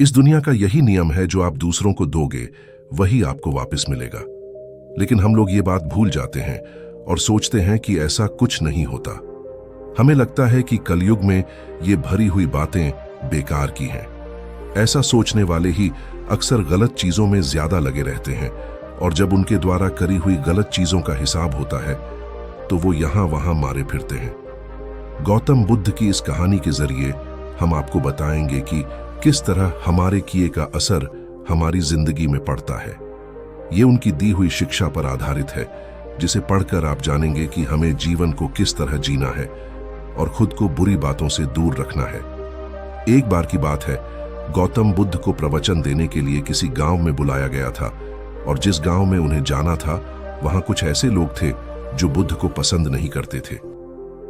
इस दुनिया का यही नियम है, जो आप दूसरों को दोगे वही आपको वापस मिलेगा। लेकिन हम लोग ये बात भूल जाते हैं और सोचते हैं कि ऐसा कुछ नहीं होता। हमें लगता है कि कलयुग में ये भरी हुई बातें बेकार की हैं। ऐसा सोचने वाले ही अक्सर गलत चीजों में ज्यादा लगे रहते हैं, और जब उनके द्वारा करी हुई गलत चीजों का हिसाब होता है तो वो यहां वहां मारे फिरते हैं। गौतम बुद्ध की इस कहानी के जरिए हम आपको बताएंगे कि किस तरह हमारे किए का असर हमारी जिंदगी में पड़ता है। ये उनकी दी हुई शिक्षा पर आधारित है, जिसे पढ़कर आप जानेंगे कि हमें जीवन को किस तरह जीना है और खुद को बुरी बातों से दूर रखना है। एक बार की बात है, गौतम बुद्ध को प्रवचन देने के लिए किसी गांव में बुलाया गया था, और जिस गांव में उन्हें जाना था वहां कुछ ऐसे लोग थे जो बुद्ध को पसंद नहीं करते थे।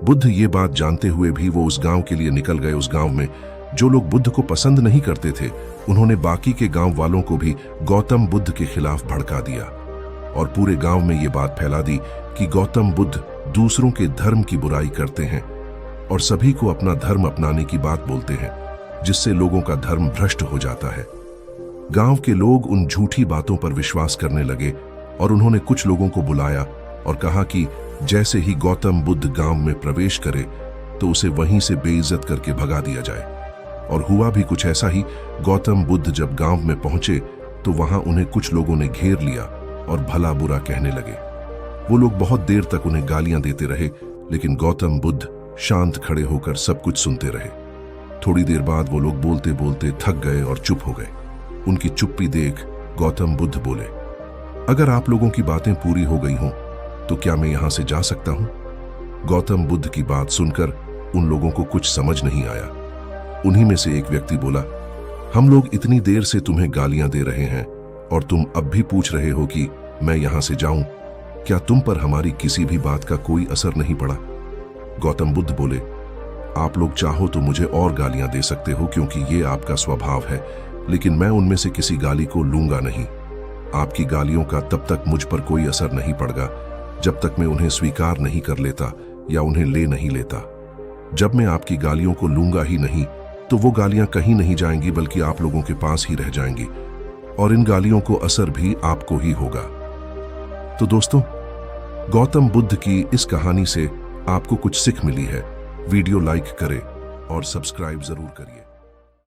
बुद्ध ये बात जानते हुए भी वो उस गांव के लिए निकल गए। उस गांव में जो लोग बुद्ध को पसंद नहीं करते थे, उन्होंने बाकी के गांव वालों को भी गौतम बुद्ध के खिलाफ भड़का दिया और पूरे गांव में ये बात फैला दी कि गौतम बुद्ध दूसरों के धर्म की बुराई करते हैं और सभी को अपना धर्म अपनाने की बात बोलते हैं, जिससे लोगों का धर्म भ्रष्ट हो जाता है। गांव के लोग उन झूठी बातों पर विश्वास करने लगे और उन्होंने कुछ लोगों को बुलाया और कहा कि जैसे ही गौतम बुद्ध गांव में प्रवेश करे तो उसे वहीं से बेइज्जत करके भगा दिया जाए। और हुआ भी कुछ ऐसा ही। गौतम बुद्ध जब गांव में पहुंचे तो वहां उन्हें कुछ लोगों ने घेर लिया और भला बुरा कहने लगे। वो लोग बहुत देर तक उन्हें गालियां देते रहे, लेकिन गौतम बुद्ध शांत खड़े होकर सब कुछ सुनते रहे। थोड़ी देर बाद वो लोग बोलते बोलते थक गए और चुप हो गए। उनकी चुप्पी देख गौतम बुद्ध बोले, अगर आप लोगों की बातें पूरी हो गई हों तो क्या मैं यहां से जा सकता हूं? गौतम बुद्ध की बात सुनकर उन लोगों को कुछ समझ नहीं आया। उन्हीं में से एक व्यक्ति बोला, हम लोग इतनी देर से तुम्हें गालियां दे रहे हैं और तुम अब भी पूछ रहे हो कि मैं यहां से जाऊं। क्या तुम पर हमारी किसी भी बात का कोई असर नहीं पड़ा? गौतम बुद्ध बोले, आप लोग चाहो तो मुझे और गालियां दे सकते हो, क्योंकि ये आपका स्वभाव है, लेकिन मैं उनमें से किसी गाली को लूंगा नहीं। आपकी गालियों का तब तक मुझ पर कोई असर नहीं पड़ेगा जब तक मैं उन्हें स्वीकार नहीं कर लेता या उन्हें ले नहीं लेता। जब मैं आपकी गालियों को लूंगा ही नहीं तो वो गालियां कहीं नहीं जाएंगी, बल्कि आप लोगों के पास ही रह जाएंगी, और इन गालियों को असर भी आपको ही होगा। तो दोस्तों, गौतम बुद्ध की इस कहानी से आपको कुछ सीख मिली है। वीडियो लाइक करें और सब्सक्राइब जरूर करिए।